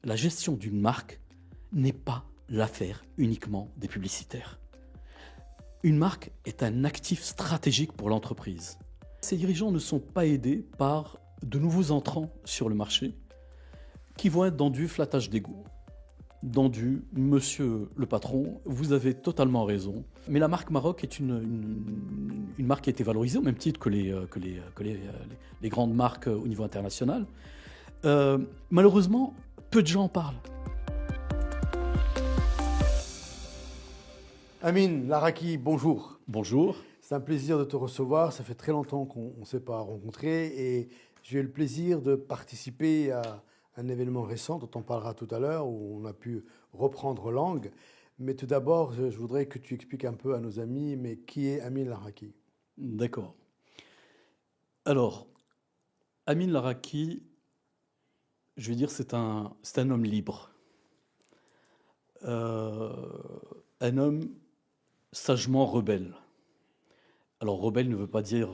la gestion d'une marque n'est pas l'affaire uniquement des publicitaires. Une marque est un actif stratégique pour l'entreprise. Ces dirigeants ne sont pas aidés par de nouveaux entrants sur le marché qui vont être dans du flattage d'ego, dans du monsieur le patron, vous avez totalement raison. Mais la marque Maroc est une marque qui a été valorisée au même titre que les grandes marques au niveau international. Malheureusement, peu de gens en parlent. Amine Laraki, bonjour. Bonjour. C'est un plaisir de te recevoir. Ça fait très longtemps qu'on ne s'est pas rencontrés et j'ai eu le plaisir de participer à un événement récent dont on parlera tout à l'heure où on a pu reprendre langue. Mais tout d'abord, je voudrais que tu expliques un peu à nos amis, mais qui est Amine Laraki? D'accord. Alors, Amine Laraki, je vais dire, c'est un homme libre. Un homme sagement rebelle. Alors, rebelle ne veut pas dire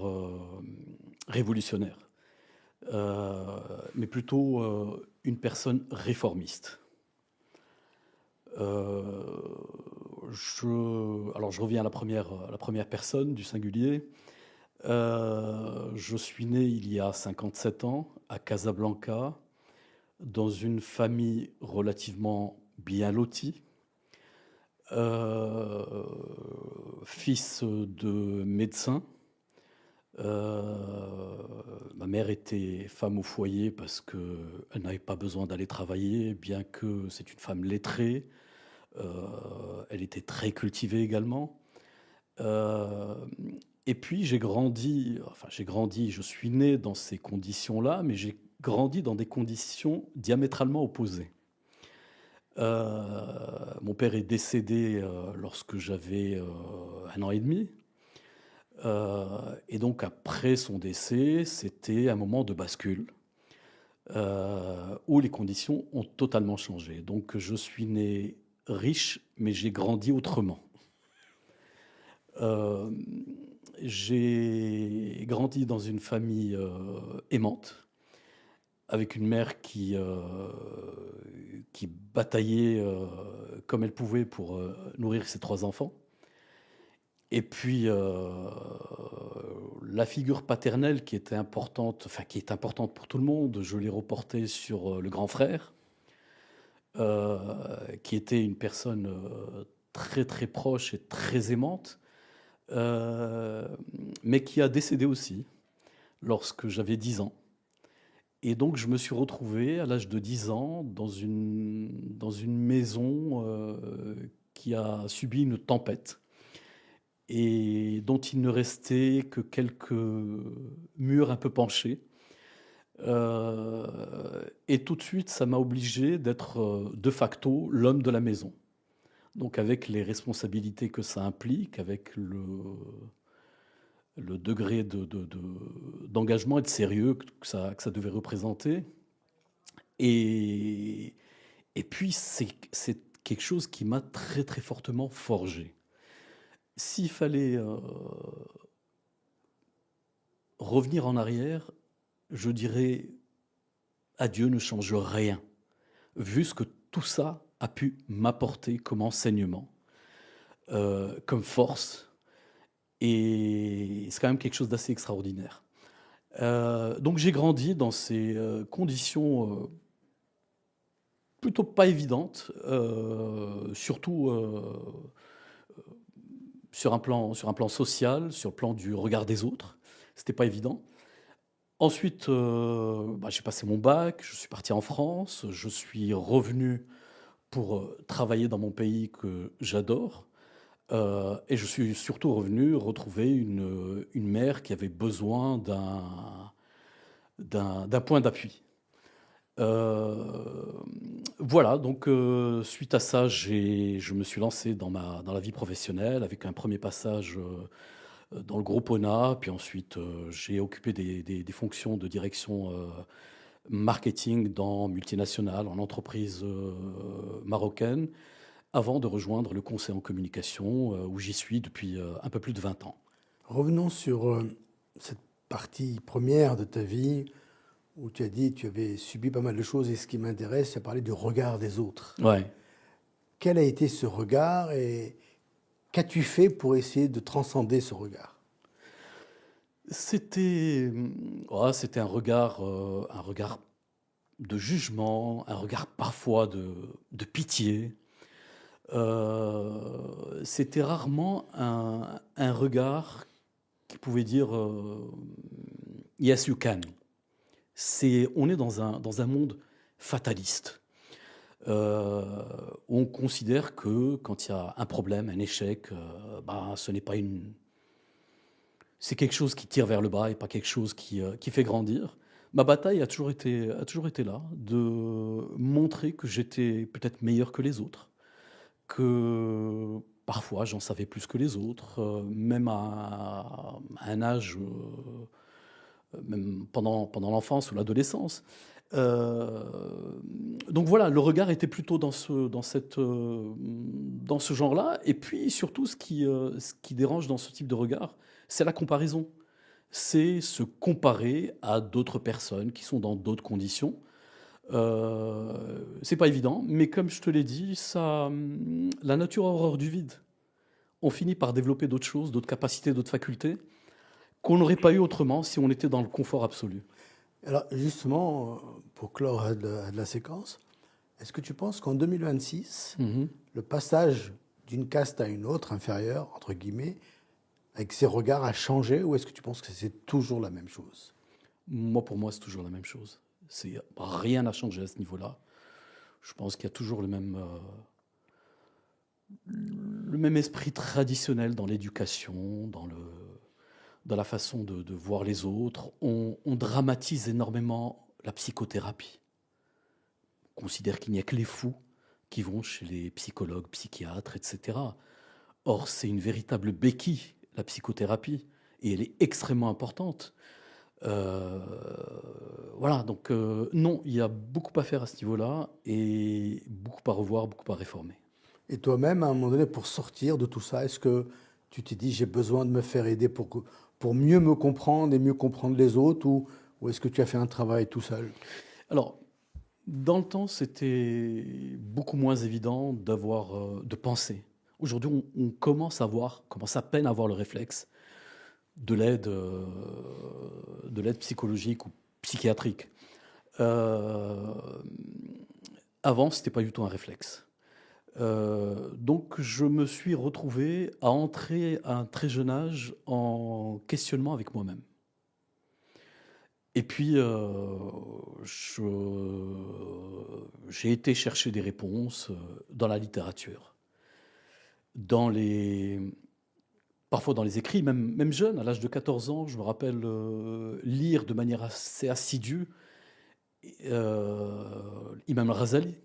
révolutionnaire, mais plutôt une personne réformiste. Alors, je reviens à la première personne du singulier. Je suis né il y a 57 ans à Casablanca, dans une famille relativement bien lotie. Fils de médecin. Ma mère était femme au foyer parce qu'elle n'avait pas besoin d'aller travailler, bien que c'est une femme lettrée. Elle était très cultivée également. Euh, et puis j'ai grandi, je suis né dans ces conditions-là, mais j'ai grandi dans des conditions diamétralement opposées. Mon père est décédé lorsque j'avais 1 an et demi. Et donc après son décès, c'était un moment de bascule où les conditions ont totalement changé. Donc je suis né riche, mais j'ai grandi autrement. Euh, j'ai grandi dans une famille aimante, avec une mère qui bataillait comme elle pouvait pour nourrir ses 3 enfants. Et puis la figure paternelle qui était importante, enfin qui est importante pour tout le monde, je l'ai reportée sur le grand frère, qui était une personne très très proche et très aimante, euh, mais qui a décédé aussi lorsque j'avais 10 ans. Et donc je me suis retrouvé à l'âge de 10 ans dans une maison qui a subi une tempête et dont il ne restait que quelques murs un peu penchés. Et tout de suite, ça m'a obligé d'être de facto l'homme de la maison. Donc avec les responsabilités que ça implique, avec le degré d'engagement et de sérieux que ça devait représenter. Et, et puis, c'est quelque chose qui m'a très très fortement forgé. S'il fallait revenir en arrière, je dirais adieu ne change rien, vu ce que tout ça a pu m'apporter comme enseignement, comme force, et c'est quand même quelque chose d'assez extraordinaire. Donc j'ai grandi dans ces conditions plutôt pas évidentes, surtout sur un plan social, sur le plan du regard des autres. C'était pas évident. Ensuite, j'ai passé mon bac, je suis parti en France, je suis revenu pour travailler dans mon pays que j'adore. Et je suis surtout revenu retrouver une mère qui avait besoin d'un point d'appui. Euh, voilà, donc suite à ça, je me suis lancé dans la vie professionnelle avec un premier passage dans le groupe ONA, puis ensuite j'ai occupé des fonctions de direction marketing dans multinationales, en entreprise marocaine, avant de rejoindre le conseil en communication, où j'y suis depuis un peu plus de 20 ans. Revenons sur cette partie première de ta vie où tu as dit que tu avais subi pas mal de choses et ce qui m'intéresse, c'est parler du regard des autres. Ouais. Quel a été ce regard et qu'as-tu fait pour essayer de transcender ce regard? C'était un regard de jugement, un regard parfois de pitié. C'était rarement un regard qui pouvait dire, «Yes, you can». On est dans un monde fataliste. Heu, on considère que quand il y a un problème, un échec, ce n'est pas une c'est quelque chose qui tire vers le bas et pas quelque chose qui fait grandir. Ma bataille a toujours été là, de montrer que j'étais peut-être meilleur que les autres, que parfois j'en savais plus que les autres, même à un âge, même pendant l'enfance ou l'adolescence. Donc voilà, le regard était plutôt dans ce genre-là et puis surtout ce qui dérange dans ce type de regard, c'est la comparaison. C'est se comparer à d'autres personnes qui sont dans d'autres conditions. C'est pas évident, mais comme je te l'ai dit, la nature a horreur du vide. On finit par développer d'autres choses, d'autres capacités, d'autres facultés qu'on n'aurait pas eu autrement si on était dans le confort absolu. Alors justement, pour clore la séquence, est-ce que tu penses qu'en 2026, Mmh. le passage d'une caste à une autre, inférieure, entre guillemets, avec ses regards a changé ou est-ce que tu penses que c'est toujours la même chose? Moi, pour moi, c'est toujours la même chose. Rien n'a changé à ce niveau-là. Je pense qu'il y a toujours le même esprit traditionnel dans l'éducation, dans la façon de voir les autres. On dramatise énormément la psychothérapie. On considère qu'il n'y a que les fous qui vont chez les psychologues, psychiatres, etc. Or, c'est une véritable béquille, la psychothérapie, et elle est extrêmement importante. Heu, voilà, donc non, il y a beaucoup à faire à ce niveau-là et beaucoup à revoir, beaucoup à réformer. Et toi-même, à un moment donné, pour sortir de tout ça, est-ce que tu t'es dit, j'ai besoin de me faire aider pour mieux me comprendre et mieux comprendre les autres ou est-ce que tu as fait un travail tout seul? Alors, dans le temps, c'était beaucoup moins évident de penser. Aujourd'hui, on commence à peine à avoir le réflexe de l'aide psychologique ou psychiatrique. Hem, Avant, c'était pas du tout un réflexe. Donc je me suis retrouvé à entrer à un très jeune âge en questionnement avec moi-même. Et puis, je j'ai été chercher des réponses, dans la littérature, dans les parfois dans les écrits, même jeune, à l'âge de 14 ans, je me rappelle, lire de manière assez assidue, Imam Razali,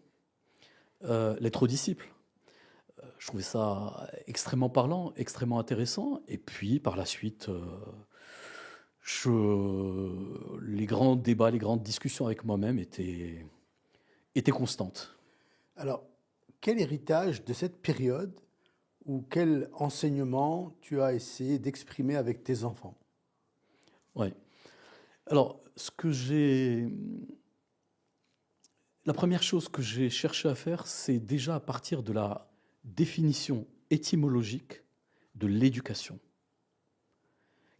Lettres aux disciples. Je trouvais ça extrêmement parlant, extrêmement intéressant et puis par la suite, les grands débats, les grandes discussions avec moi-même étaient constantes. Alors, quel héritage de cette période ou quel enseignement tu as essayé d'exprimer avec tes enfants? Ouais. Alors, la première chose que j'ai cherché à faire, c'est déjà à partir de la définition étymologique de l'éducation.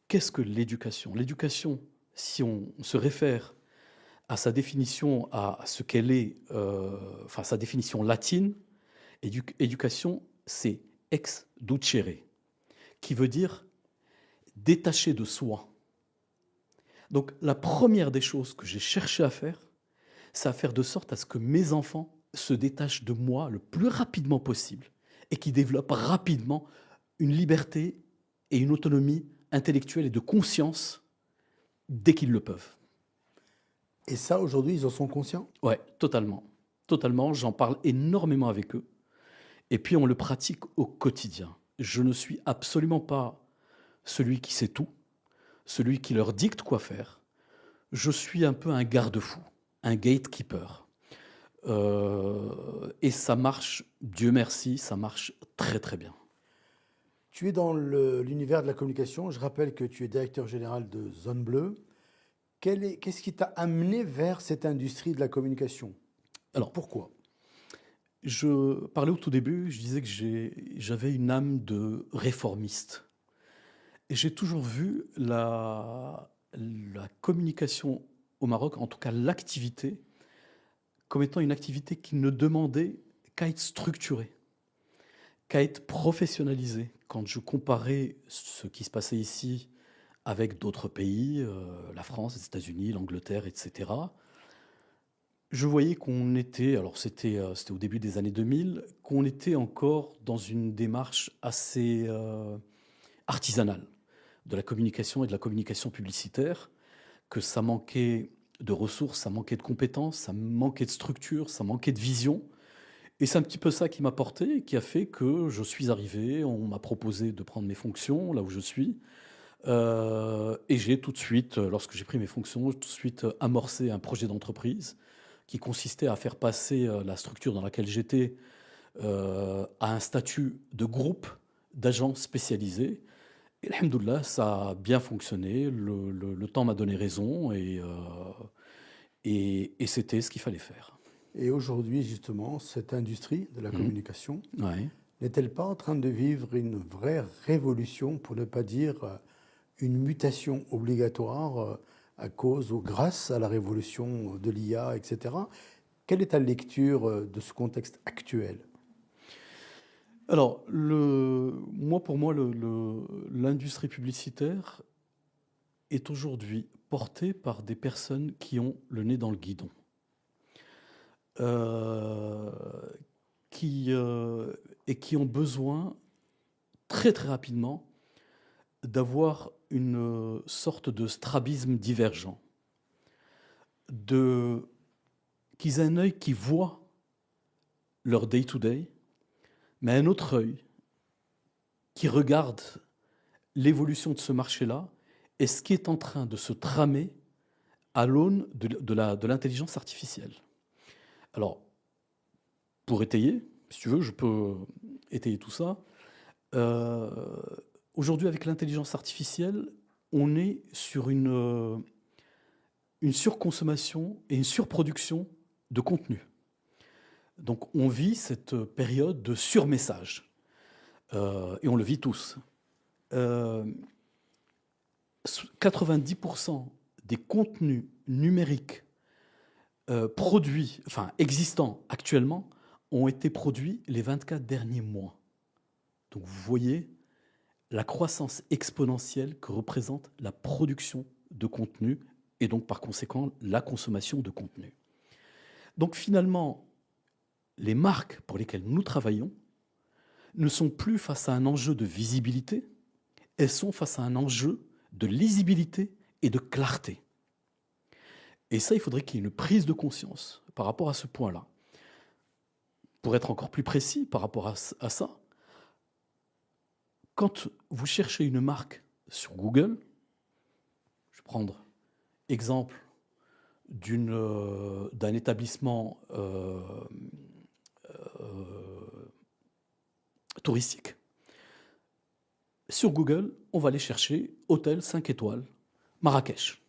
Qu'est-ce que l'éducation? L'éducation, si on se réfère à sa définition, à ce qu'elle est, enfin sa définition latine, éducation, c'est ex ducere, qui veut dire détaché de soi. Donc la première des choses que j'ai cherché à faire, c'est à faire de sorte à ce que mes enfants se détachent de moi le plus rapidement possible et qu'ils développent rapidement une liberté et une autonomie intellectuelle et de conscience dès qu'ils le peuvent. Et ça, aujourd'hui, ils en sont conscients? Ouais, totalement. Totalement, j'en parle énormément avec eux et puis on le pratique au quotidien. Je ne suis absolument pas celui qui sait tout, celui qui leur dicte quoi faire. Je suis un peu un garde-fou, un gatekeeper. Et ça marche, Dieu merci, ça marche très, très bien. Tu es dans l'univers de la communication. Je rappelle que tu es directeur général de Zone Bleue. Qu'est-ce qui t'a amené vers cette industrie de la communication? Et Alors, pourquoi? je parlais au tout début, je disais que j'avais une âme de réformiste. Et j'ai toujours vu la communication au Maroc, en tout cas l'activité, comme étant une activité qui ne demandait qu'à être structurée, qu'à être professionnalisée. Quand je comparais ce qui se passait ici avec d'autres pays, la France, les États-Unis, l'Angleterre, etc., je voyais qu'on était, alors c'était au début des années 2000, qu'on était encore dans une démarche assez artisanale de la communication et de la communication publicitaire, que ça manquait de ressources, ça manquait de compétences, ça manquait de structure, ça manquait de vision. Et c'est un petit peu ça qui m'a porté et qui a fait que je suis arrivé, on m'a proposé de prendre mes fonctions là où je suis. Et j'ai tout de suite, lorsque j'ai pris mes fonctions, tout de suite amorcé un projet d'entreprise qui consistait à faire passer la structure dans laquelle j'étais à un statut de groupe d'agents spécialisés. Et alhamdoulilah, ça a bien fonctionné, le temps m'a donné raison et c'était ce qu'il fallait faire. Et aujourd'hui, justement, cette industrie de la Mhm. communication Ouais. n'est-elle pas en train de vivre une vraie révolution, pour ne pas dire une mutation obligatoire à cause ou grâce à la révolution de l'IA, etc. Quelle est ta lecture de ce contexte actuel? Alors, pour moi, l'industrie publicitaire est aujourd'hui portée par des personnes qui ont le nez dans le guidon, euh, et qui ont besoin très très rapidement d'avoir une sorte de strabisme divergent, de qu'ils aient un œil qui voit leur day-to-day, mais un autre œil qui regarde l'évolution de ce marché-là et ce qui est en train de se tramer à l'aune de l'intelligence artificielle. Alors, pour étayer, si tu veux, je peux étayer tout ça. Euh, Aujourd'hui, avec l'intelligence artificielle, on est sur une surconsommation et une surproduction de contenu. Donc, on vit cette période de surmessage. Et on le vit tous. Euh, 90% des contenus numériques produits, enfin existants actuellement, ont été produits les 24 derniers mois. Donc vous voyez la croissance exponentielle que représente la production de contenu et donc par conséquent la consommation de contenu. Donc finalement, les marques pour lesquelles nous travaillons ne sont plus face à un enjeu de visibilité, elles sont face à un enjeu de lisibilité et de clarté. Et ça, il faudrait qu'il y ait une prise de conscience par rapport à ce point-là. Pour être encore plus précis par rapport à ça, quand vous cherchez une marque sur Google, je vais prendre exemple d'un établissement touristique. Sur Google, on va aller chercher hôtel 5 étoiles, Marrakech.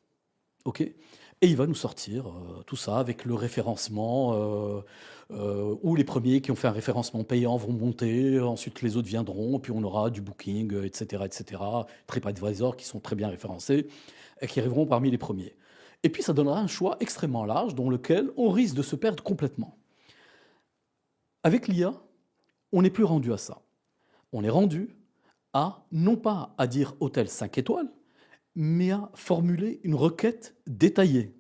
OK? Et il va nous sortir tout ça avec le référencement, où les premiers qui ont fait un référencement payant vont monter, ensuite les autres viendront, puis on aura du Booking, etc., etc., TripAdvisor qui sont très bien référencés et qui arriveront parmi les premiers. Et puis ça donnera un choix extrêmement large dans lequel on risque de se perdre complètement. Avec l'IA, on n'est plus rendu à ça. On est rendu à, non pas à dire hôtel 5 étoiles, mais à formuler une requête détaillée.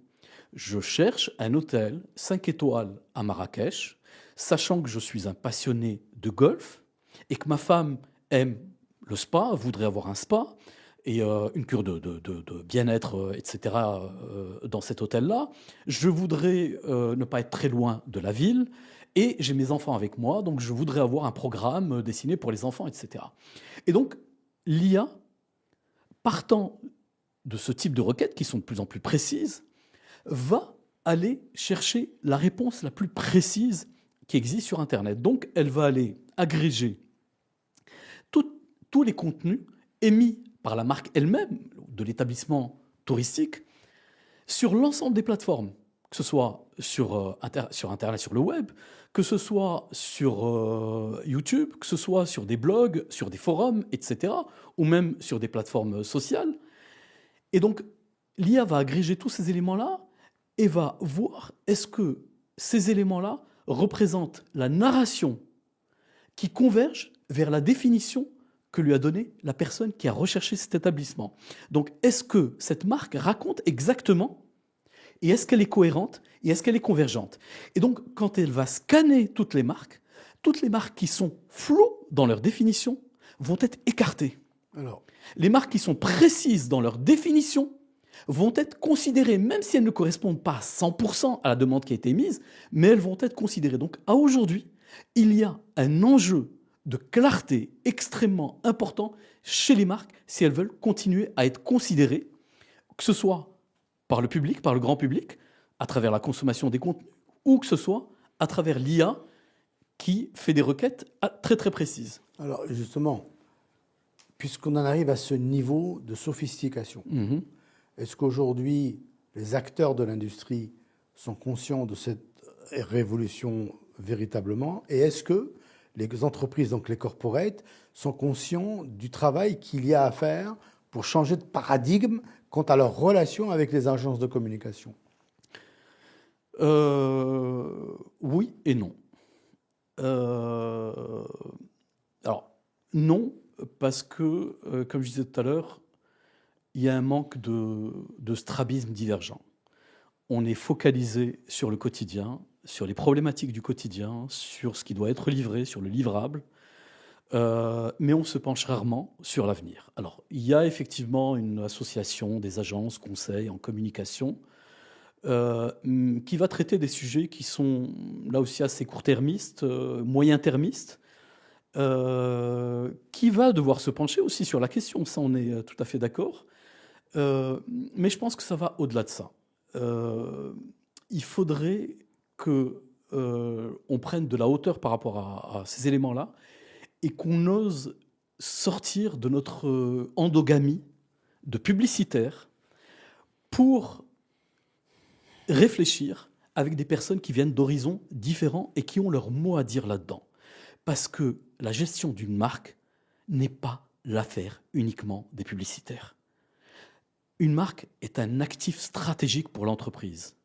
Je cherche un hôtel 5 étoiles à Marrakech, sachant que je suis un passionné de golf et que ma femme aime le spa, voudrait avoir un spa et une cure de bien-être, etc. Dans cet hôtel-là. Je voudrais ne pas être très loin de la ville et j'ai mes enfants avec moi, donc je voudrais avoir un programme dessiné pour les enfants, etc. Et donc, l'IA, partant de ce type de requêtes qui sont de plus en plus précises, va aller chercher la réponse la plus précise qui existe sur Internet. Donc, elle va aller agréger tous les contenus émis par la marque elle-même de l'établissement touristique sur l'ensemble des plateformes, que ce soit sur Internet, sur le web, que ce soit sur YouTube, que ce soit sur des blogs, sur des forums, etc., ou même sur des plateformes sociales. Et donc, l'IA va agréger tous ces éléments-là et va voir est-ce que ces éléments-là représentent la narration qui converge vers la définition que lui a donnée la personne qui a recherché cet établissement. Donc, est-ce que cette marque raconte exactement et est-ce qu'elle est cohérente et est-ce qu'elle est convergente? Et donc, quand elle va scanner toutes les marques qui sont floues dans leur définition vont être écartées. Alors, Les marques qui sont précises dans leur définition vont être considérées, même si elles ne correspondent pas à 100% à la demande qui a été émise, mais elles vont être considérées. Donc, à aujourd'hui, il y a un enjeu de clarté extrêmement important chez les marques si elles veulent continuer à être considérées, que ce soit par le public, par le grand public, à travers la consommation des contenus, ou que ce soit à travers l'IA qui fait des requêtes très très précises. alors justement, puisqu'on en arrive à ce niveau de sophistication, est-ce qu'aujourd'hui, les acteurs de l'industrie sont conscients de cette révolution véritablement? Et est-ce que les entreprises, donc les corporates, sont conscients du travail qu'il y a à faire pour changer de paradigme quant à leur relation avec les agences de communication? Oui et non. Alors, non, parce que, comme je disais tout à l'heure, il y a un manque de strabisme divergent. On est focalisé sur le quotidien, sur les problématiques du quotidien, sur ce qui doit être livré, sur le livrable, mais on se penche rarement sur l'avenir. Alors, il y a effectivement une association des agences conseils en communication qui va traiter des sujets qui sont là aussi assez court-termistes, moyen-termistes, qui va devoir se pencher aussi sur la question, ça on est tout à fait d'accord. Mais je pense que ça va au-delà de ça. Il faudrait que on prenne de la hauteur par rapport à ces éléments-là et qu'on ose sortir de notre endogamie de publicitaire pour réfléchir avec des personnes qui viennent d'horizons différents et qui ont leur mot à dire là-dedans. Parce que la gestion d'une marque n'est pas l'affaire uniquement des publicitaires. Une marque est un actif stratégique pour l'entreprise.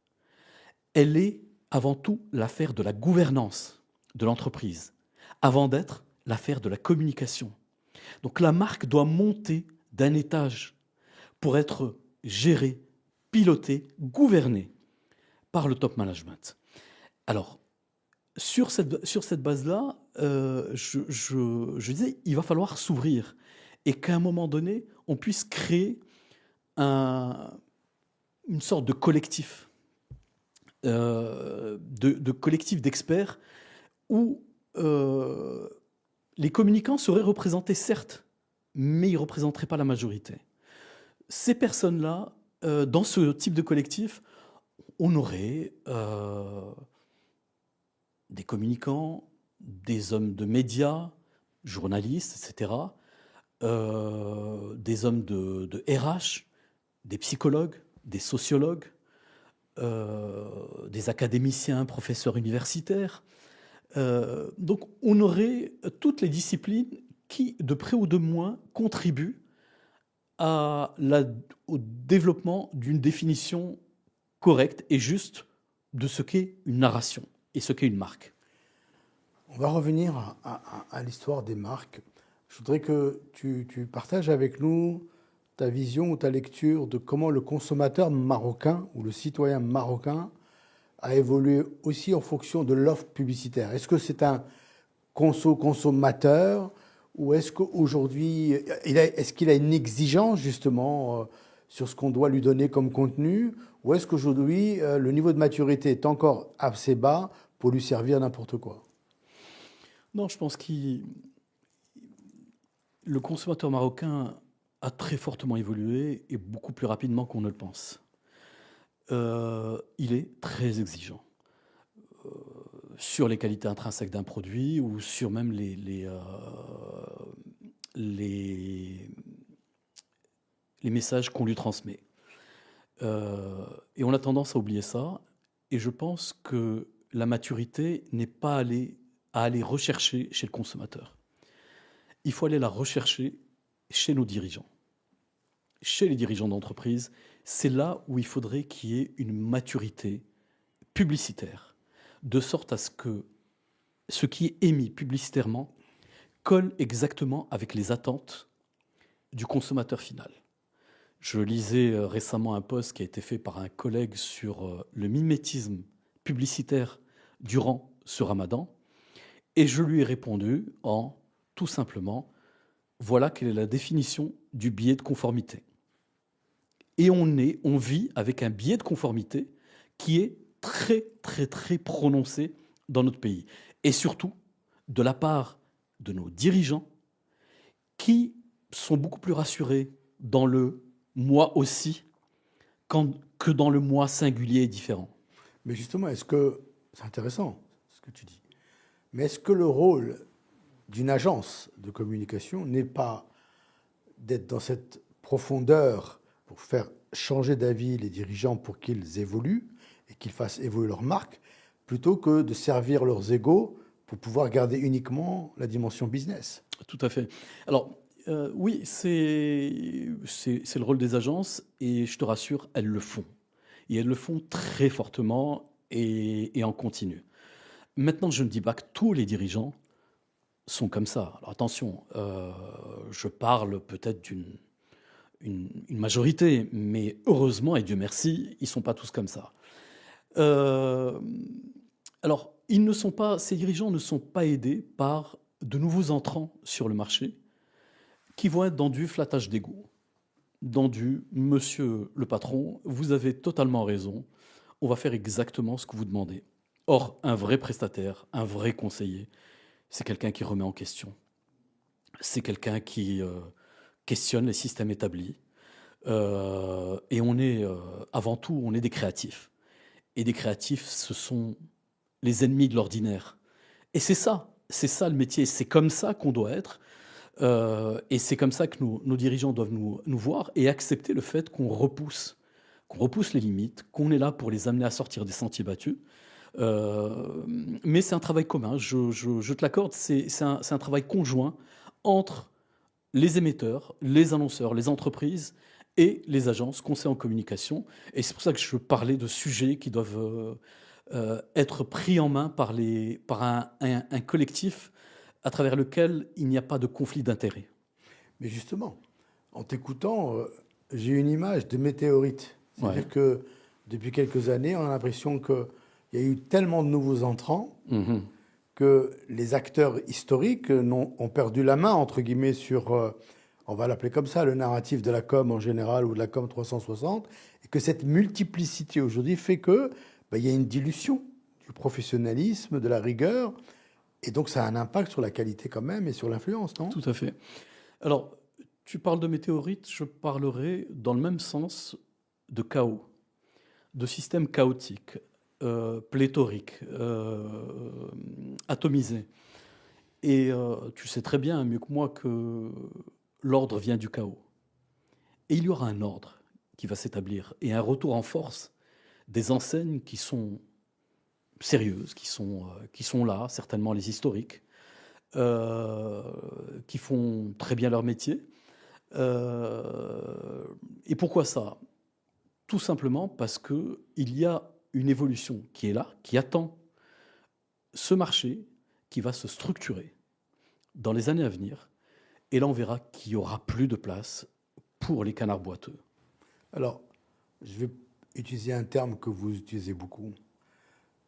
Elle est avant tout l'affaire de la gouvernance de l'entreprise, avant d'être l'affaire de la communication. Donc la marque doit monter d'un étage pour être gérée, pilotée, gouvernée par le top management. Alors, sur cette base-là, je disais, il va falloir s'ouvrir et qu'à un moment donné, on puisse créer une sorte de collectif, de collectif d'experts où les communicants seraient représentés, certes, mais ils ne représenteraient pas la majorité. Ces personnes-là, dans ce type de collectif, on aurait des communicants, des hommes de médias, journalistes, etc., des hommes de RH, des psychologues, des sociologues, des académiciens, professeurs universitaires. Donc on aurait toutes les disciplines qui, de près ou de moins, contribuent au développement d'une définition correcte et juste de ce qu'est une narration et ce qu'est une marque. On va revenir à l'histoire des marques. Je voudrais que tu partages avec nous ta vision ou ta lecture de comment le consommateur marocain ou le citoyen marocain a évolué aussi en fonction de l'offre publicitaire. Est-ce que c'est un consommateur ou est-ce qu'aujourd'hui, est-ce qu'il a une exigence justement sur ce qu'on doit lui donner comme contenu ou est-ce qu'aujourd'hui, le niveau de maturité est encore assez bas pour lui servir n'importe quoi? Non, je pense que le consommateur marocain a très fortement évolué et beaucoup plus rapidement qu'on ne le pense. Il est très exigeant sur les qualités intrinsèques d'un produit ou sur même les messages qu'on lui transmet. Et on a tendance à oublier ça. Et je pense que la maturité n'est pas à aller rechercher chez le consommateur. Il faut aller la rechercher chez nos dirigeants. Chez les dirigeants d'entreprise, c'est là où il faudrait qu'il y ait une maturité publicitaire, de sorte à ce que ce qui est émis publicitairement colle exactement avec les attentes du consommateur final. Je lisais récemment un post qui a été fait par un collègue sur le mimétisme publicitaire durant ce ramadan, et je lui ai répondu en tout simplement, voilà quelle est la définition du biais de conformité. Et on vit avec un biais de conformité qui est très, très, très prononcé dans notre pays. Et surtout, de la part de nos dirigeants qui sont beaucoup plus rassurés dans le moi aussi que dans le moi singulier et différent. Mais justement, c'est intéressant ce que tu dis, mais est-ce que le rôle d'une agence de communication n'est pas d'être dans cette profondeur pour faire changer d'avis les dirigeants pour qu'ils évoluent et qu'ils fassent évoluer leur marque, plutôt que de servir leurs égos pour pouvoir garder uniquement la dimension business? Tout à fait. Alors, oui, c'est le rôle des agences et je te rassure, elles le font. Et elles le font très fortement et en continu. Maintenant, je ne dis pas que tous les dirigeants sont comme ça. Alors attention, je parle peut-être une majorité, mais heureusement et Dieu merci, ils ne sont pas tous comme ça. Alors, ces dirigeants ne sont pas aidés par de nouveaux entrants sur le marché qui vont être dans du flattage d'ego, dans du monsieur le patron, vous avez totalement raison, on va faire exactement ce que vous demandez. Or, un vrai prestataire, un vrai conseiller, c'est quelqu'un qui remet en question. C'est quelqu'un qui questionne les systèmes établis. Et avant tout, on est des créatifs. Et des créatifs, ce sont les ennemis de l'ordinaire. Et c'est ça le métier. C'est comme ça qu'on doit être. Et c'est comme ça que nos dirigeants doivent nous voir et accepter le fait qu'on repousse les limites, qu'on est là pour les amener à sortir des sentiers battus. Mais c'est un travail commun, je te l'accorde, c'est un travail conjoint entre les émetteurs, les annonceurs, les entreprises et les agences conseils en communication. Et c'est pour ça que je parlais de sujets qui doivent être pris en main par un collectif à travers lequel il n'y a pas de conflit d'intérêts. Mais justement, en t'écoutant, j'ai une image de météorite. C'est-à-dire que depuis quelques années, on a l'impression qu'il y a eu tellement de nouveaux entrants que les acteurs historiques ont perdu la main, entre guillemets, sur, on va l'appeler comme ça, le narratif de la com en général ou de la com 360, et que cette multiplicité aujourd'hui fait que il y a une dilution du professionnalisme, de la rigueur, et donc ça a un impact sur la qualité quand même et sur l'influence, non? Tout à fait. Alors, tu parles de météorite, je parlerai dans le même sens de chaos, de systèmes chaotiques, pléthoriques, atomisés. Et tu sais très bien, mieux que moi, que l'ordre vient du chaos. Et il y aura un ordre qui va s'établir et un retour en force des enseignes qui sont sérieuses, qui sont là, certainement les historiques, qui font très bien leur métier. Et pourquoi ça? Tout simplement parce qu'il y a une évolution qui est là, qui attend ce marché, qui va se structurer dans les années à venir. Et là, on verra qu'il n'y aura plus de place pour les canards boiteux. Alors, je vais utiliser un terme que vous utilisez beaucoup.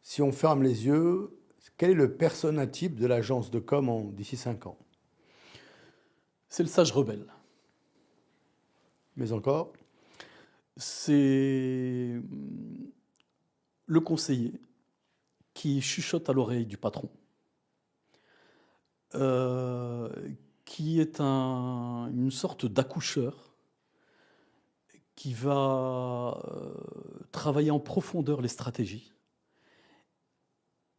Si on ferme les yeux, quel est le persona type de l'agence de com d'ici 5 ans? C'est le sage rebelle. Mais encore? C'est le conseiller qui chuchote à l'oreille du patron, qui est une sorte d'accoucheur qui va travailler en profondeur les stratégies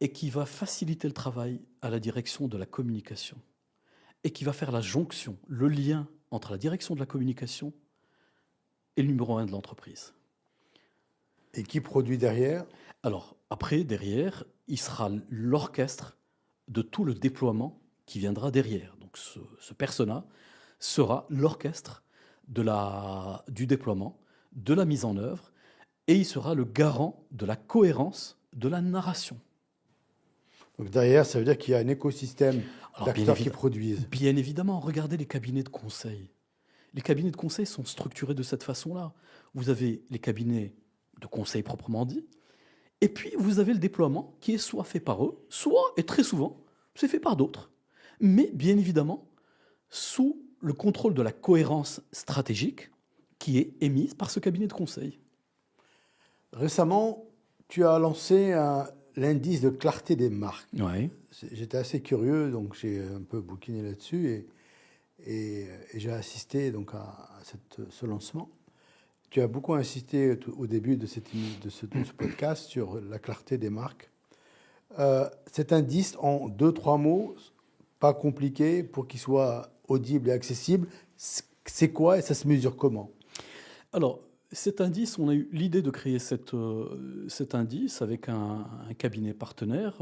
et qui va faciliter le travail à la direction de la communication et qui va faire la jonction, le lien entre la direction de la communication et le numéro 1 de l'entreprise. Et qui produit derrière? Alors, après, derrière, il sera l'orchestre de tout le déploiement qui viendra derrière. Donc, ce persona sera l'orchestre du déploiement, de la mise en œuvre, et il sera le garant de la cohérence de la narration. Donc derrière, ça veut dire qu'il y a un écosystème Alors, d'acteurs qui produisent. bien évidemment, regardez les cabinets de conseil. Les cabinets de conseil sont structurés de cette façon-là. Vous avez les cabinets de conseil proprement dit, et puis vous avez le déploiement qui est soit fait par eux, soit, et très souvent, c'est fait par d'autres. Mais bien évidemment, sous le contrôle de la cohérence stratégique qui est émise par ce cabinet de conseil. Récemment, tu as lancé l'indice de clarté des marques. Ouais. J'étais assez curieux, donc j'ai un peu bouquiné là-dessus et j'ai assisté donc à ce lancement. Tu as beaucoup insisté au début de ce podcast sur la clarté des marques. Cet indice, en 2-3 mots, pas compliqué, pour qu'il soit audible et accessible, c'est quoi et ça se mesure comment? Alors, cet indice, on a eu l'idée de créer cet indice avec un cabinet partenaire,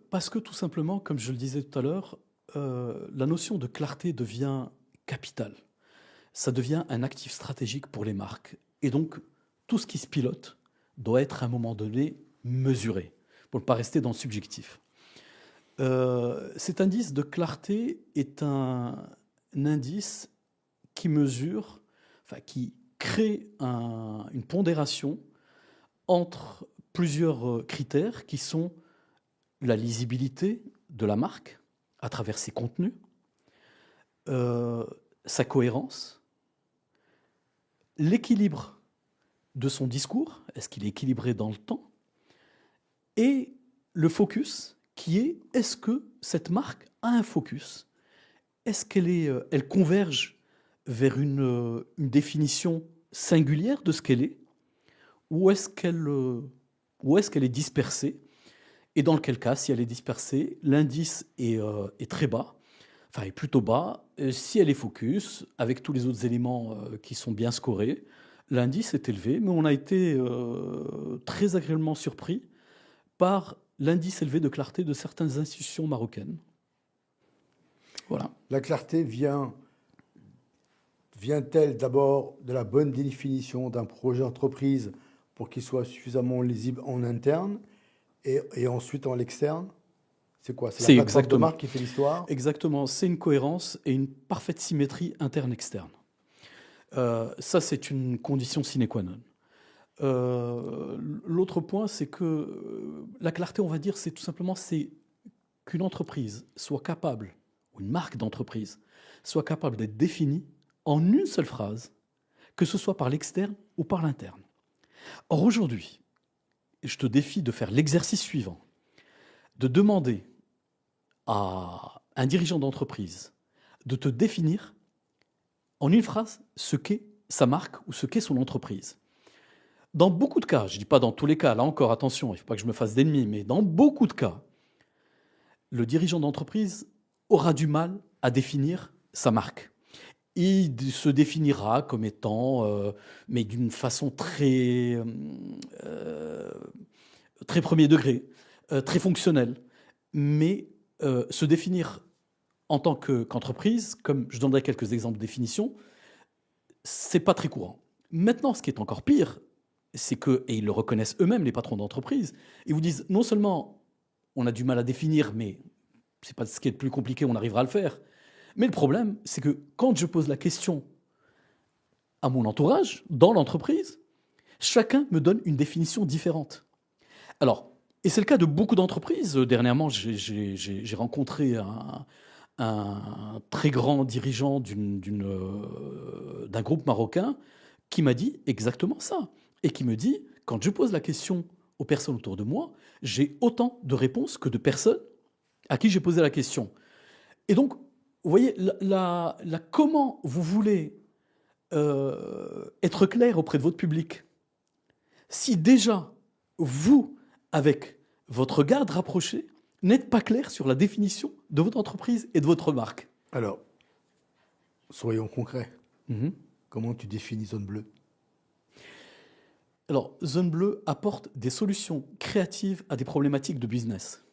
parce que tout simplement, comme je le disais tout à l'heure, la notion de clarté devient capitale. Ça devient un actif stratégique pour les marques. Et donc, tout ce qui se pilote doit être à un moment donné mesuré, pour ne pas rester dans le subjectif. Cet indice de clarté est un indice qui mesure, enfin qui crée une pondération entre plusieurs critères qui sont la lisibilité de la marque à travers ses contenus, sa cohérence, l'équilibre de son discours, est-ce qu'il est équilibré dans le temps, et le focus qui est, est-ce que cette marque a un focus? Est-ce elle converge vers une définition singulière de ce qu'elle est, ou est-ce qu'elle est dispersée? Et dans quel cas, si elle est dispersée, l'indice est très bas, enfin est plutôt bas. Si elle est focus, avec tous les autres éléments qui sont bien scorés, l'indice est élevé, mais on a été très agréablement surpris par l'indice élevé de clarté de certaines institutions marocaines. Voilà. La clarté vient-elle d'abord de la bonne définition d'un projet d'entreprise pour qu'il soit suffisamment lisible en interne et ensuite en l'externe? C'est quoi? C'est la plateforme de marque qui fait l'histoire? Exactement. C'est une cohérence et une parfaite symétrie interne-externe. Ça, c'est une condition sine qua non. L'autre point, c'est que la clarté, on va dire, c'est tout simplement qu'une entreprise soit capable, ou une marque d'entreprise, soit capable d'être définie en une seule phrase, que ce soit par l'externe ou par l'interne. Or, aujourd'hui, je te défie de faire l'exercice suivant, de demander à un dirigeant d'entreprise de te définir en une phrase ce qu'est sa marque ou ce qu'est son entreprise. Dans beaucoup de cas, je ne dis pas dans tous les cas, là encore, attention, il ne faut pas que je me fasse d'ennemis, mais dans beaucoup de cas, le dirigeant d'entreprise aura du mal à définir sa marque. Il se définira comme étant, mais d'une façon très premier degré, très fonctionnelle. Mais se définir en tant qu'entreprise, comme je donnerai quelques exemples de définition, c'est pas très courant. Maintenant, ce qui est encore pire, c'est que, et ils le reconnaissent eux-mêmes, les patrons d'entreprise, ils vous disent non seulement on a du mal à définir, mais c'est pas ce qui est le plus compliqué, on arrivera à le faire. Mais le problème, c'est que quand je pose la question à mon entourage, dans l'entreprise, chacun me donne une définition différente. Alors, et c'est le cas de beaucoup d'entreprises. Dernièrement, j'ai rencontré un très grand dirigeant d'un groupe marocain qui m'a dit exactement ça. Et qui me dit, quand je pose la question aux personnes autour de moi, j'ai autant de réponses que de personnes à qui j'ai posé la question. Et donc, vous voyez, comment vous voulez être clair auprès de votre public si déjà, vous, avec votre garde rapproché, n'êtes pas clair sur la définition de votre entreprise et de votre marque? Alors, soyons concrets. Comment tu définis zone bleue? Alors, Zone Bleue apporte des solutions créatives à des problématiques de business.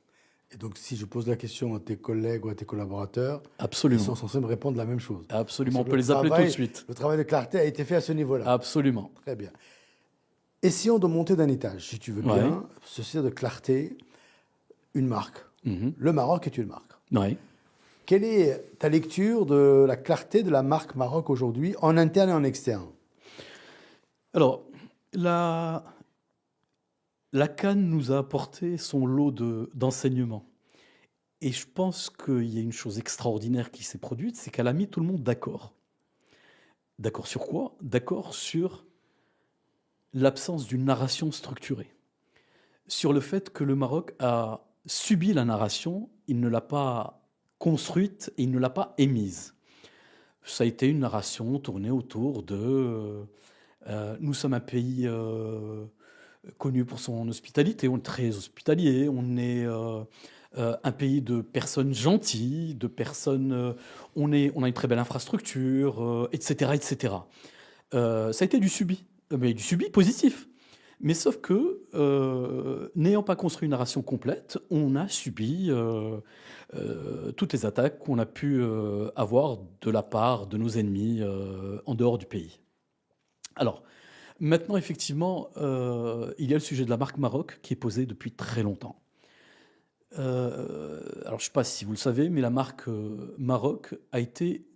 Et donc, si je pose la question à tes collègues ou à tes collaborateurs, ils sont Absolument. censés me répondre la même chose. Absolument. On Donc, peut les appeler tout de suite. le travail de clarté a été fait à ce niveau-là. Absolument. Très bien. Essayons de monter d'un étage, si tu veux Ouais. bien, se servir de clarté, une marque. Mhm. Le Maroc est une marque. Ouais. Quelle est ta lecture de la clarté de la marque Maroc aujourd'hui, en interne et en externe? Alors, la CAN nous a apporté son lot d'enseignements. Et je pense qu'il y a une chose extraordinaire qui s'est produite, c'est qu'elle a mis tout le monde d'accord. D'accord sur quoi? D'accord sur l'absence d'une narration structurée. Sur le fait que le Maroc a subi la narration, il ne l'a pas construite et il ne l'a pas émise. Ça a été une narration tournée autour de nous sommes un pays connu pour son hospitalité, on est très hospitalier, on est un pays de personnes gentilles, de personnes, on a une très belle infrastructure, etc., etc. Ça a été du subi, mais du subi positif. Mais sauf que, n'ayant pas construit une narration complète, on a subi toutes les attaques qu'on a pu avoir de la part de nos ennemis en dehors du pays. Alors, maintenant, effectivement, il y a le sujet de la marque Maroc qui est posé depuis très longtemps. Alors, je ne sais pas si vous le savez, mais la marque Maroc a été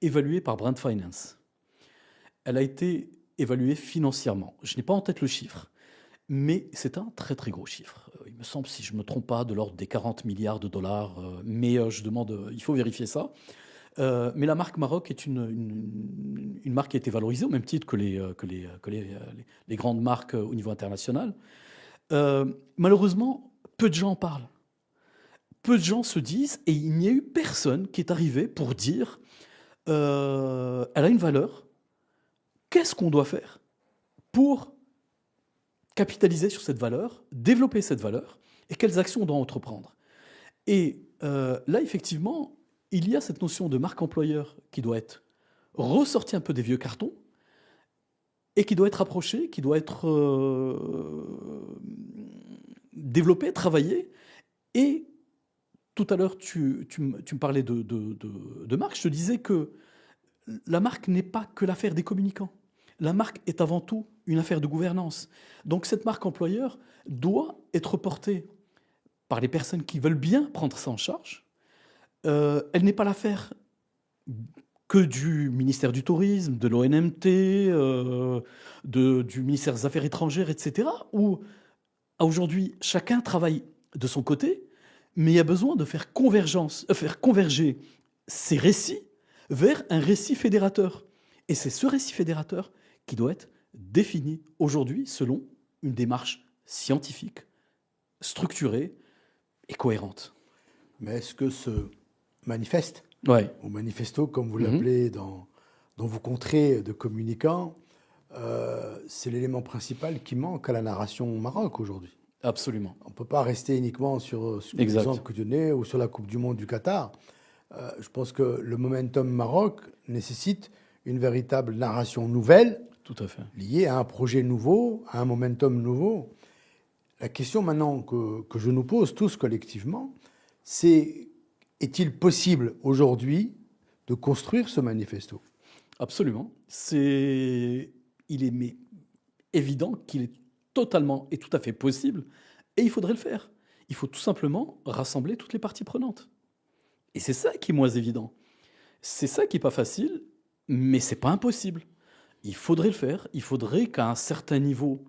évaluée par Brand Finance. Elle a été évaluée financièrement. Je n'ai pas en tête le chiffre, mais c'est un très très gros chiffre. Il me semble, si je ne me trompe pas, de l'ordre des 40 milliards de dollars, mais je demande, il faut vérifier ça. Mais la marque Maroc est une marque qui a été valorisée au même titre que les grandes marques au niveau international. Malheureusement, peu de gens en parlent. Peu de gens se disent, et il n'y a eu personne qui est arrivé pour dire elle a une valeur, qu'est-ce qu'on doit faire pour capitaliser sur cette valeur, développer cette valeur, et quelles actions on doit entreprendre. Et là, effectivement, il y a cette notion de marque employeur qui doit être ressortie un peu des vieux cartons et qui doit être approchée, qui doit être développée, travaillée. Et tout à l'heure, tu me parlais de marque. Je te disais que la marque n'est pas que l'affaire des communicants. La marque est avant tout une affaire de gouvernance. Donc cette marque employeur doit être portée par les personnes qui veulent bien prendre ça en charge. Elle n'est pas l'affaire que du ministère du Tourisme, de l'ONMT, du ministère des Affaires étrangères, etc., où aujourd'hui chacun travaille de son côté, mais il y a besoin de faire converger ces récits vers un récit fédérateur. Et c'est ce récit fédérateur qui doit être défini aujourd'hui selon une démarche scientifique, structurée et cohérente. Mais est-ce que ce manifeste, Ouais. ou manifesto, comme vous l'appelez dans vos contrées de communicants, c'est l'élément principal qui manque à la narration Maroc aujourd'hui? Absolument. On ne peut pas rester uniquement sur l'exemple que tu donnais ou sur la Coupe du Monde du Qatar. Je pense que le momentum Maroc nécessite une véritable narration nouvelle, tout à fait, liée à un projet nouveau, à un momentum nouveau. La question maintenant que je nous pose tous collectivement, c'est: est-il possible aujourd'hui de construire ce manifesto? Absolument. Il est évident qu'il est totalement et tout à fait possible, et il faudrait le faire. Il faut tout simplement rassembler toutes les parties prenantes. Et c'est ça qui est moins évident. C'est ça qui n'est pas facile, mais c'est pas impossible. Il faudrait le faire. Il faudrait qu'à un certain niveau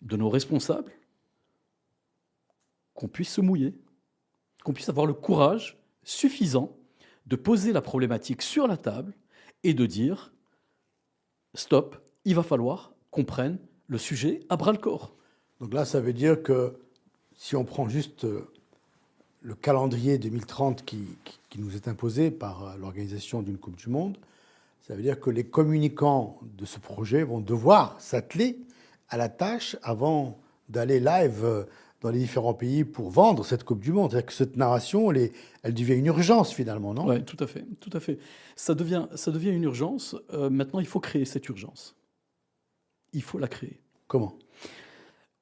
de nos responsables, qu'on puisse se mouiller, qu'on puisse avoir le courage suffisant de poser la problématique sur la table et de dire stop, il va falloir qu'on prenne le sujet à bras-le-corps. Donc là, ça veut dire que si on prend juste le calendrier 2030 qui nous est imposé par l'organisation d'une Coupe du Monde, ça veut dire que les communicants de ce projet vont devoir s'atteler à la tâche avant d'aller live dans les différents pays pour vendre cette Coupe du Monde. C'est-à-dire que cette narration, elle devient une urgence finalement, non? Oui, tout à fait, tout à fait. Ça devient une urgence. Maintenant, il faut créer cette urgence. Il faut la créer. Comment?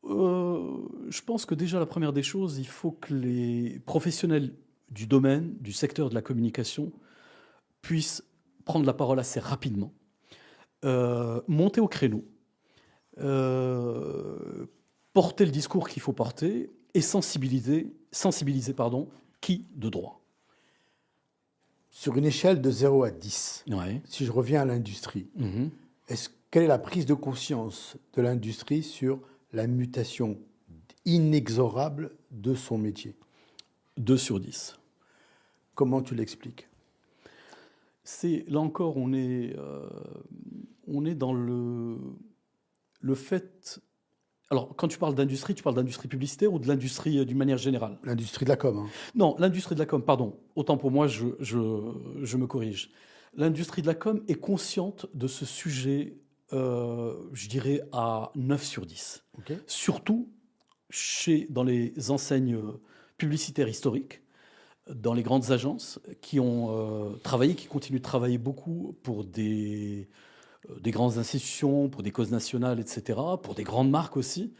Je pense que déjà la première des choses, il faut que les professionnels du domaine, du secteur de la communication, puissent prendre la parole assez rapidement, monter au créneau, porter le discours qu'il faut porter et sensibiliser pardon, qui de droit. Sur une échelle de 0 à 10, Ouais. si je reviens à l'industrie, Mhm. quelle est la prise de conscience de l'industrie sur la mutation inexorable de son métier? 2 sur 10. Comment tu l'expliques? Là encore, on est dans le fait. Alors, quand tu parles d'industrie publicitaire ou de l'industrie d'une manière générale? L'industrie de la com, hein. Non, l'industrie de la com, pardon. Autant pour moi, je me corrige. L'industrie de la com est consciente de ce sujet, je dirais, à 9 sur 10. Ok. Surtout dans les enseignes publicitaires historiques, dans les grandes agences qui ont travaillé, qui continuent de travailler beaucoup pour des grandes institutions, pour des causes nationales, etc., pour des grandes marques aussi.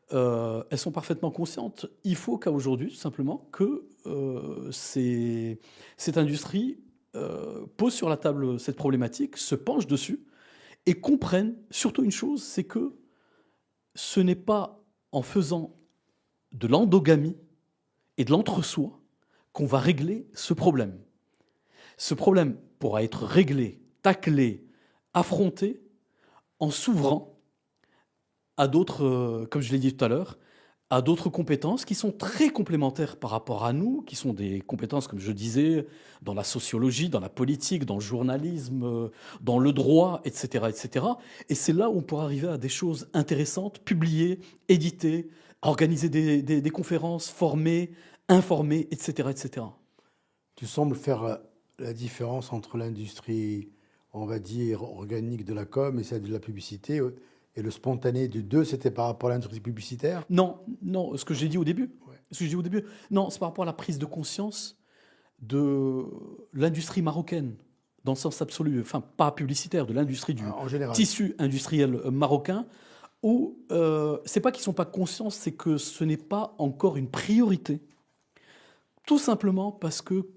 Elles sont parfaitement conscientes. Il faut qu'à aujourd'hui, tout simplement, que cette industrie pose sur la table cette problématique, se penche dessus et comprenne surtout une chose, c'est que ce n'est pas en faisant de l'endogamie et de l'entre-soi qu'on va régler ce problème. Ce problème pourra être réglé, taclé, affronté en s'ouvrant à d'autres, comme je l'ai dit tout à l'heure, à d'autres compétences qui sont très complémentaires par rapport à nous, qui sont des compétences, comme je disais, dans la sociologie, dans la politique, dans le journalisme, dans le droit, etc., etc. Et c'est là où on pourra arriver à des choses intéressantes, publier, éditer, organiser des conférences, former, informer, etc., etc. Tu sembles faire la différence entre l'industrie, on va dire, organique de la com et celle de la publicité. Et le spontané du 2, c'était par rapport à l'industrie publicitaire? Non, non, ce que j'ai dit au début. Ouais. Ce que j'ai dit au début. Non, c'est par rapport à la prise de conscience de l'industrie marocaine, dans le sens absolu, enfin pas publicitaire, de l'industrie du En général. tissu industriel marocain, où c'est pas qu'ils sont pas conscients, c'est que ce n'est pas encore une priorité. Tout simplement parce que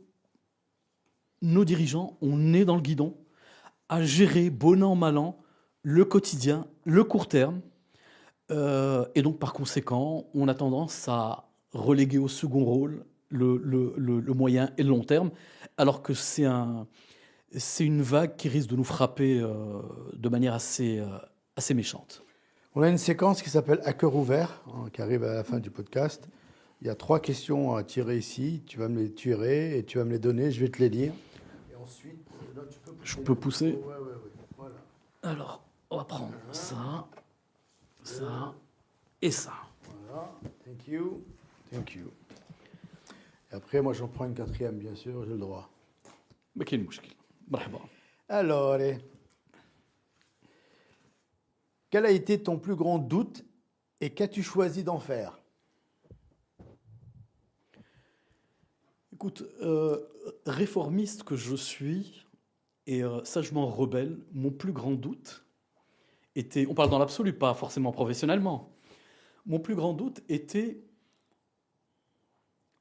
nos dirigeants, on est dans le guidon à gérer bon an, mal an, le quotidien, le court terme. Et donc, par conséquent, on a tendance à reléguer au second rôle le moyen et le long terme, alors que c'est une vague qui risque de nous frapper de manière assez méchante. On a une séquence qui s'appelle À cœur ouvert, hein, qui arrive à la fin du podcast. Il y a 3 questions à tirer ici. Tu vas me les tirer et tu vas me les donner. Je vais te les lire. Et ensuite, là, tu peux pousser. Je peux pousser. Ouais. Voilà. Alors, on va prendre ça et ça. Voilà. Thank you. Thank you. Et après, moi, j'en prends une 4e, bien sûr. J'ai le droit. ما كاين مشكل. مرحبا. Alors, quel a été ton plus grand doute et qu'as-tu choisi d'en faire? Écoute, réformiste que je suis et sagement rebelle, mon plus grand doute était, on parle dans l'absolu, pas forcément professionnellement, mon plus grand doute était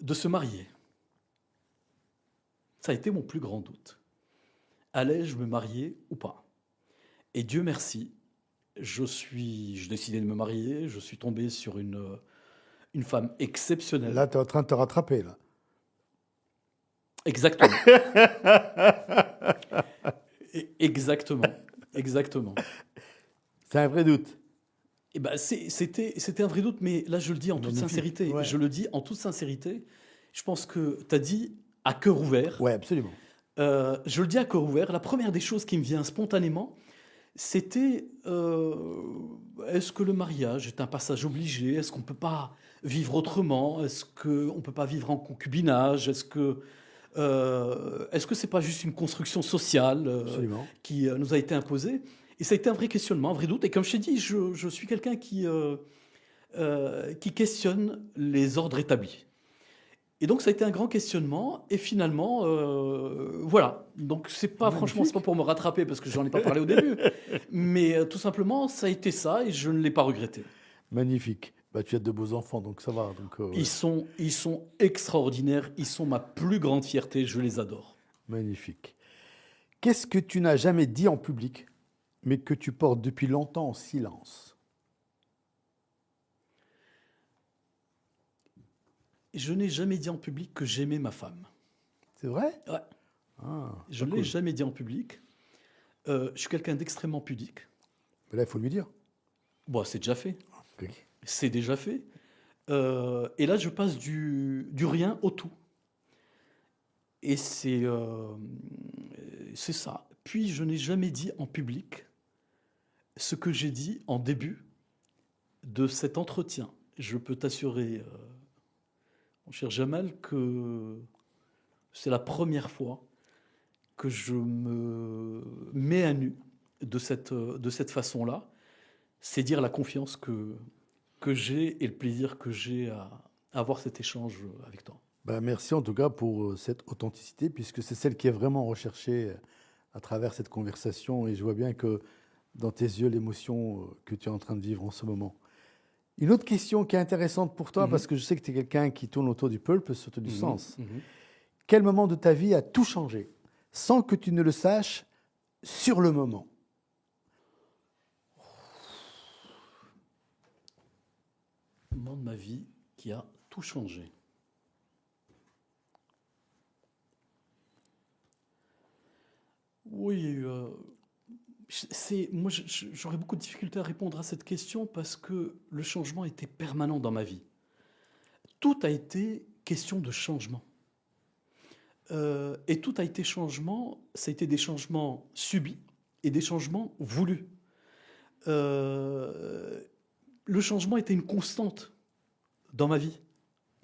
de se marier. Ça a été mon plus grand doute. Allais-je me marier ou pas? Et Dieu merci, j'ai décidé de me marier, je suis tombé sur une femme exceptionnelle. Là, tu es en train de te rattraper, là. Exactement. Exactement. C'est un vrai doute. Et ben c'était un vrai doute, mais là je le dis en toute Magnifique, sincérité. ouais. Je le dis en toute sincérité. Je pense que tu as dit à cœur ouvert. Ouais, absolument. Je le dis à cœur ouvert. La première des choses qui me vient spontanément, c'était est-ce que le mariage est un passage obligé? Est-ce qu'on ne peut pas vivre autrement? Est-ce qu'on ne peut pas vivre en concubinage? Est-ce que c'est pas juste une construction sociale Absolument. qui nous a été imposée? Et ça a été un vrai questionnement, un vrai doute. Et comme je t'ai dit, je suis quelqu'un qui questionne les ordres établis. Et donc ça a été un grand questionnement et finalement, voilà. Donc c'est pas franchement, c'est pas pour me rattraper parce que j'en ai pas parlé au début, mais tout simplement ça a été ça et je ne l'ai pas regretté. Magnifique. Bah, tu as de beaux enfants, donc ça va. Donc, ouais. Ils sont extraordinaires, ils sont ma plus grande fierté, je les adore. Magnifique. Qu'est-ce que tu n'as jamais dit en public, mais que tu portes depuis longtemps en silence? Je n'ai jamais dit en public que j'aimais ma femme. C'est vrai? Ouais, Ah, je pas ne l'ai cool. jamais dit en public. Je suis quelqu'un d'extrêmement pudique. Mais là, il faut lui dire. Bon, c'est déjà fait. Ok. C'est déjà fait. Et là, je passe du rien au tout. Et c'est ça. Puis, je n'ai jamais dit en public ce que j'ai dit en début de cet entretien. Je peux t'assurer, mon cher Jamal, que c'est la première fois que je me mets à nu de cette façon-là. C'est dire la confiance que j'ai et le plaisir que j'ai à avoir cet échange avec toi. Bah, merci en tout cas pour cette authenticité, puisque c'est celle qui est vraiment recherchée à travers cette conversation. Et je vois bien que dans tes yeux, l'émotion que tu es en train de vivre en ce moment. Une autre question qui est intéressante pour toi, parce Mhm, que je sais que tu es quelqu'un qui tourne autour du purpose, autour du mhm, sens. mhm. Quel moment de ta vie a tout changé, sans que tu ne le saches sur le moment? Moment de ma vie qui a tout changé. Oui, moi j'aurais beaucoup de difficultés à répondre à cette question parce que le changement était permanent dans ma vie. Tout a été question de changement. Et tout a été changement, ça a été des changements subis et des changements voulus. Euh, le changement était une constante dans ma vie.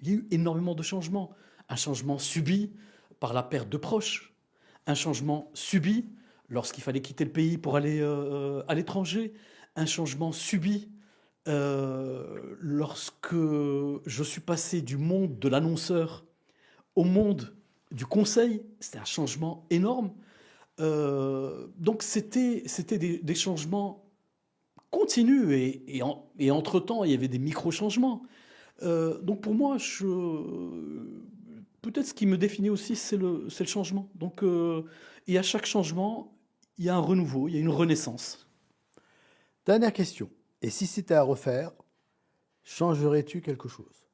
Il y a eu énormément de changements. Un changement subi par la perte de proches, un changement subi lorsqu'il fallait quitter le pays pour aller à l'étranger, un changement subi lorsque je suis passé du monde de l'annonceur au monde du conseil. C'était un changement énorme. Donc c'était des changements continus et entre-temps, il y avait des micro-changements. Donc pour moi, peut-être ce qui me définit aussi, c'est le changement. Donc, et à chaque changement, il y a un renouveau, il y a une renaissance. Dernière question. Et si c'était à refaire, changerais-tu quelque chose?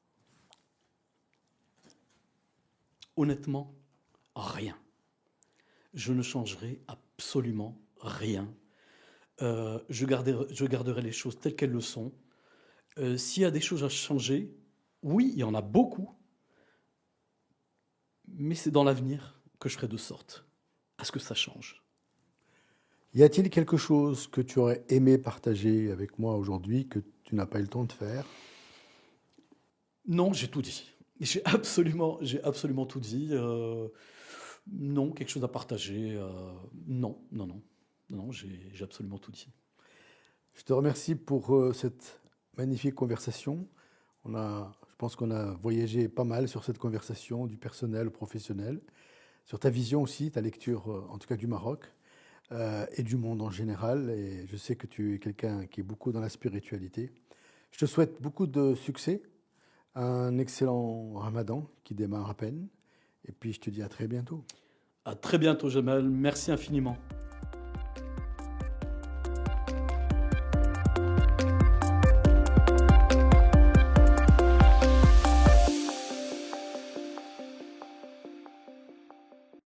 Honnêtement, rien. Je ne changerai absolument rien. Je garderai les choses telles qu'elles le sont. S'il y a des choses à changer, oui, il y en a beaucoup, mais c'est dans l'avenir que je ferai de sorte à ce que ça change. Y a-t-il quelque chose que tu aurais aimé partager avec moi aujourd'hui que tu n'as pas eu le temps de faire? Non, j'ai tout dit. J'ai absolument tout dit. Non, quelque chose à partager. Non, non, non. Non, non, j'ai absolument tout dit. Je te remercie pour cette magnifique conversation. Je pense qu'on a voyagé pas mal sur cette conversation, du personnel au professionnel, sur ta vision aussi, ta lecture, en tout cas du Maroc, et du monde en général. Et je sais que tu es quelqu'un qui est beaucoup dans la spiritualité. Je te souhaite beaucoup de succès, un excellent Ramadan qui démarre à peine. Et puis je te dis à très bientôt. À très bientôt, Jamal. Merci infiniment.